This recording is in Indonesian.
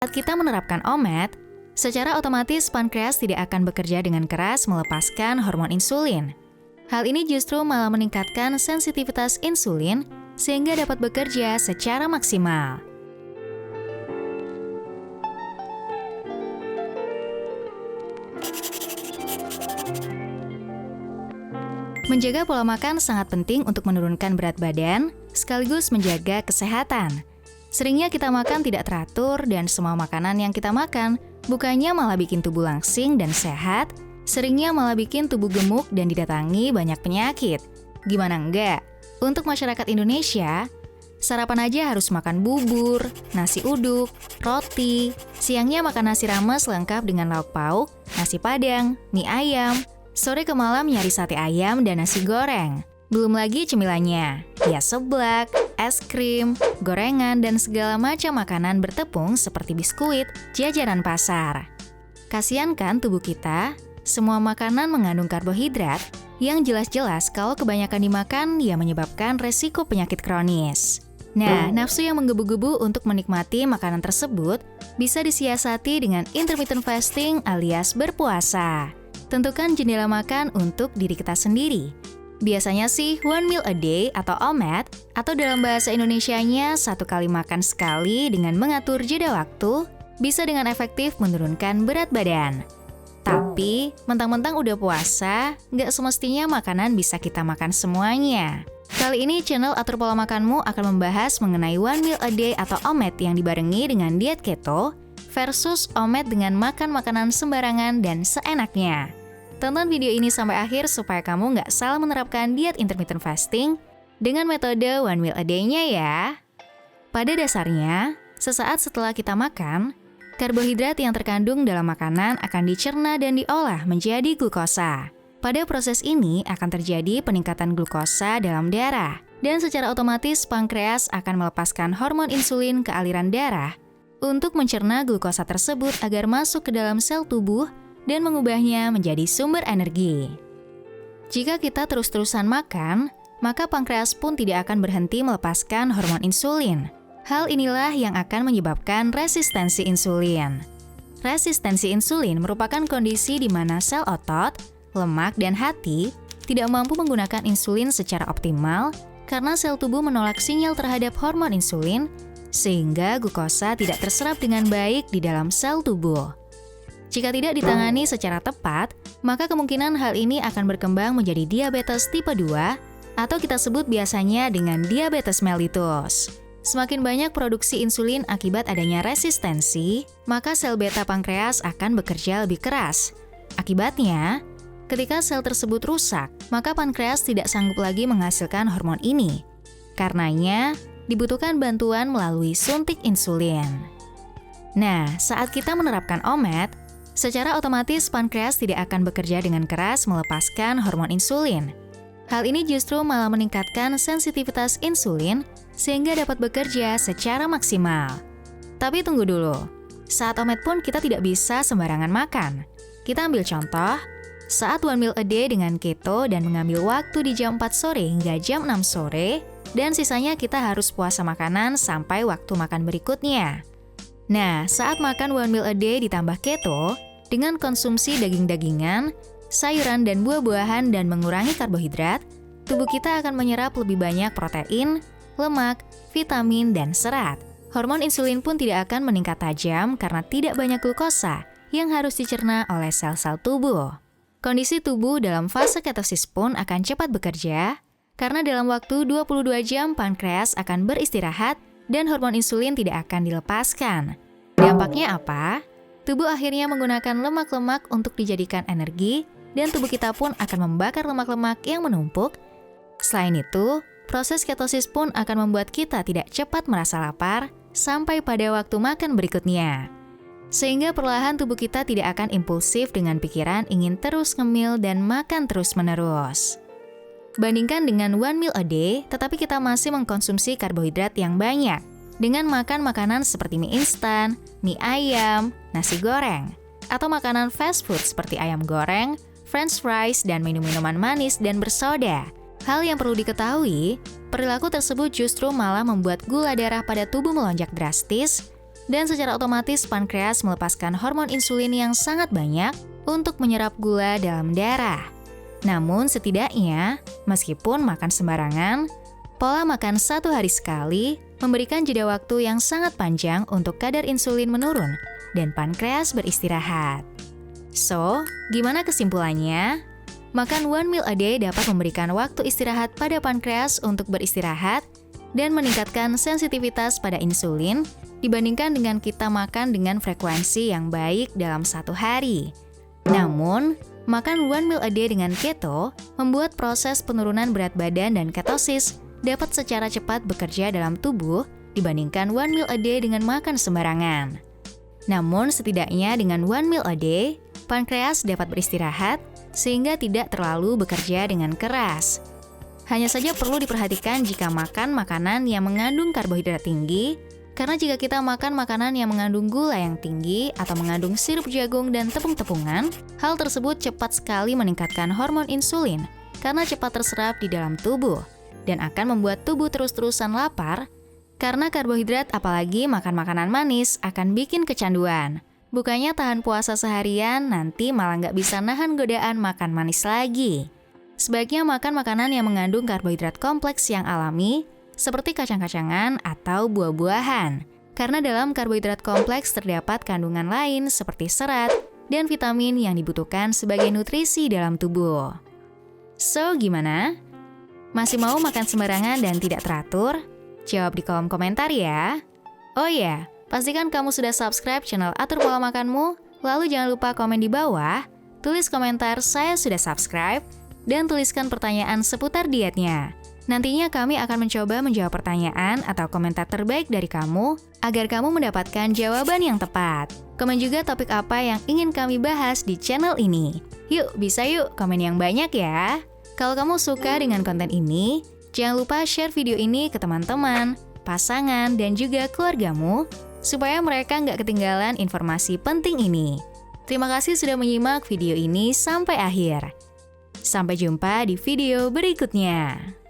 Saat kita menerapkan OMAD, secara otomatis pankreas tidak akan bekerja dengan keras melepaskan hormon insulin. Hal ini justru malah meningkatkan sensitivitas insulin sehingga dapat bekerja secara maksimal. Menjaga pola makan sangat penting untuk menurunkan berat badan, sekaligus menjaga kesehatan. Seringnya kita makan tidak teratur dan semua makanan yang kita makan bukannya malah bikin tubuh langsing dan sehat, seringnya malah bikin tubuh gemuk dan didatangi banyak penyakit. Gimana enggak? Untuk masyarakat Indonesia, sarapan aja harus makan bubur, nasi uduk, roti, siangnya makan nasi rames lengkap dengan lauk pauk, nasi padang, mie ayam, sore ke malam nyari sate ayam dan nasi goreng. Belum lagi cemilannya, ya seblak, es krim, gorengan, dan segala macam makanan bertepung seperti biskuit, jajanan pasar. Kasian kan tubuh kita? Semua makanan mengandung karbohidrat yang jelas-jelas kalau kebanyakan dimakan ya menyebabkan resiko penyakit kronis. Nah, nafsu yang menggebu-gebu untuk menikmati makanan tersebut bisa disiasati dengan intermittent fasting alias berpuasa. Tentukan jendela makan untuk diri kita sendiri. Biasanya sih one meal a day atau OMAD, atau dalam bahasa Indonesianya satu kali makan sekali dengan mengatur jeda waktu, bisa dengan efektif menurunkan berat badan. Tapi, mentang-mentang udah puasa, nggak semestinya makanan bisa kita makan semuanya. Kali ini channel Atur Pola Makanmu akan membahas mengenai one meal a day atau OMAD yang dibarengi dengan diet keto versus OMAD dengan makan makanan sembarangan dan seenaknya. Tonton video ini sampai akhir supaya kamu nggak salah menerapkan diet intermittent fasting dengan metode one meal a day-nya ya. Pada dasarnya, sesaat setelah kita makan, karbohidrat yang terkandung dalam makanan akan dicerna dan diolah menjadi glukosa. Pada proses ini akan terjadi peningkatan glukosa dalam darah, dan secara otomatis pankreas akan melepaskan hormon insulin ke aliran darah untuk mencerna glukosa tersebut agar masuk ke dalam sel tubuh dan mengubahnya menjadi sumber energi. Jika kita terus-terusan makan, maka pankreas pun tidak akan berhenti melepaskan hormon insulin. Hal inilah yang akan menyebabkan resistensi insulin. Resistensi insulin merupakan kondisi di mana sel otot, lemak, dan hati tidak mampu menggunakan insulin secara optimal karena sel tubuh menolak sinyal terhadap hormon insulin, sehingga glukosa tidak terserap dengan baik di dalam sel tubuh. Jika tidak ditangani secara tepat, maka kemungkinan hal ini akan berkembang menjadi diabetes tipe 2 atau kita sebut biasanya dengan diabetes mellitus. Semakin banyak produksi insulin akibat adanya resistensi, maka sel beta pankreas akan bekerja lebih keras. Akibatnya, ketika sel tersebut rusak, maka pankreas tidak sanggup lagi menghasilkan hormon ini. Karenanya, dibutuhkan bantuan melalui suntik insulin. Nah, saat kita menerapkan OMAD, secara otomatis pankreas tidak akan bekerja dengan keras melepaskan hormon insulin. Hal ini justru malah meningkatkan sensitivitas insulin sehingga dapat bekerja secara maksimal. Tapi tunggu dulu, saat OMAD pun kita tidak bisa sembarangan makan. Kita ambil contoh, saat one meal a day dengan keto dan mengambil waktu di jam 4 sore hingga jam 6 sore, dan sisanya kita harus puasa makanan sampai waktu makan berikutnya. Nah, saat makan one meal a day ditambah keto, dengan konsumsi daging-dagingan, sayuran dan buah-buahan dan mengurangi karbohidrat, tubuh kita akan menyerap lebih banyak protein, lemak, vitamin, dan serat. Hormon insulin pun tidak akan meningkat tajam karena tidak banyak glukosa yang harus dicerna oleh sel-sel tubuh. Kondisi tubuh dalam fase ketosis pun akan cepat bekerja, karena dalam waktu 22 jam pankreas akan beristirahat dan hormon insulin tidak akan dilepaskan. Dampaknya apa? Tubuh akhirnya menggunakan lemak-lemak untuk dijadikan energi, dan tubuh kita pun akan membakar lemak-lemak yang menumpuk. Selain itu, proses ketosis pun akan membuat kita tidak cepat merasa lapar sampai pada waktu makan berikutnya. Sehingga perlahan tubuh kita tidak akan impulsif dengan pikiran ingin terus ngemil dan makan terus-menerus. Bandingkan dengan one meal a day, tetapi kita masih mengkonsumsi karbohidrat yang banyak, dengan makan makanan seperti mie instan, mie ayam, nasi goreng, atau makanan fast food seperti ayam goreng, french fries, dan minum-minuman manis dan bersoda. Hal yang perlu diketahui, perilaku tersebut justru malah membuat gula darah pada tubuh melonjak drastis dan secara otomatis pankreas melepaskan hormon insulin yang sangat banyak untuk menyerap gula dalam darah. Namun setidaknya, meskipun makan sembarangan, pola makan 1 hari sekali memberikan jeda waktu yang sangat panjang untuk kadar insulin menurun dan pankreas beristirahat. So, gimana kesimpulannya? Makan 1 meal a day dapat memberikan waktu istirahat pada pankreas untuk beristirahat dan meningkatkan sensitivitas pada insulin dibandingkan dengan kita makan dengan frekuensi yang baik dalam 1 hari. Namun, makan 1 meal a day dengan keto membuat proses penurunan berat badan dan ketosis dapat secara cepat bekerja dalam tubuh dibandingkan 1 meal a day dengan makan sembarangan. Namun, setidaknya dengan 1 meal a day, pankreas dapat beristirahat sehingga tidak terlalu bekerja dengan keras. Hanya saja perlu diperhatikan jika makan makanan yang mengandung karbohidrat tinggi, karena jika kita makan makanan yang mengandung gula yang tinggi atau mengandung sirup jagung dan tepung-tepungan, hal tersebut cepat sekali meningkatkan hormon insulin karena cepat terserap di dalam tubuh dan akan membuat tubuh terus-terusan lapar karena karbohidrat, apalagi makan makanan manis akan bikin kecanduan. Bukannya tahan puasa seharian, nanti malah nggak bisa nahan godaan makan manis lagi. Sebaiknya makan makanan yang mengandung karbohidrat kompleks yang alami, seperti kacang-kacangan atau buah-buahan. Karena dalam karbohidrat kompleks terdapat kandungan lain seperti serat dan vitamin yang dibutuhkan sebagai nutrisi dalam tubuh. So, gimana? Masih mau makan sembarangan dan tidak teratur? Jawab di kolom komentar ya. Oh ya, pastikan kamu sudah subscribe channel Atur Pola Makanmu, lalu jangan lupa komen di bawah, tulis komentar "Saya sudah subscribe", dan tuliskan pertanyaan seputar dietnya. Nantinya kami akan mencoba menjawab pertanyaan atau komentar terbaik dari kamu agar kamu mendapatkan jawaban yang tepat. Komen juga topik apa yang ingin kami bahas di channel ini. Yuk, bisa yuk komen yang banyak ya. Kalau kamu suka dengan konten ini, jangan lupa share video ini ke teman-teman, pasangan, dan juga keluargamu supaya mereka nggak ketinggalan informasi penting ini. Terima kasih sudah menyimak video ini sampai akhir. Sampai jumpa di video berikutnya.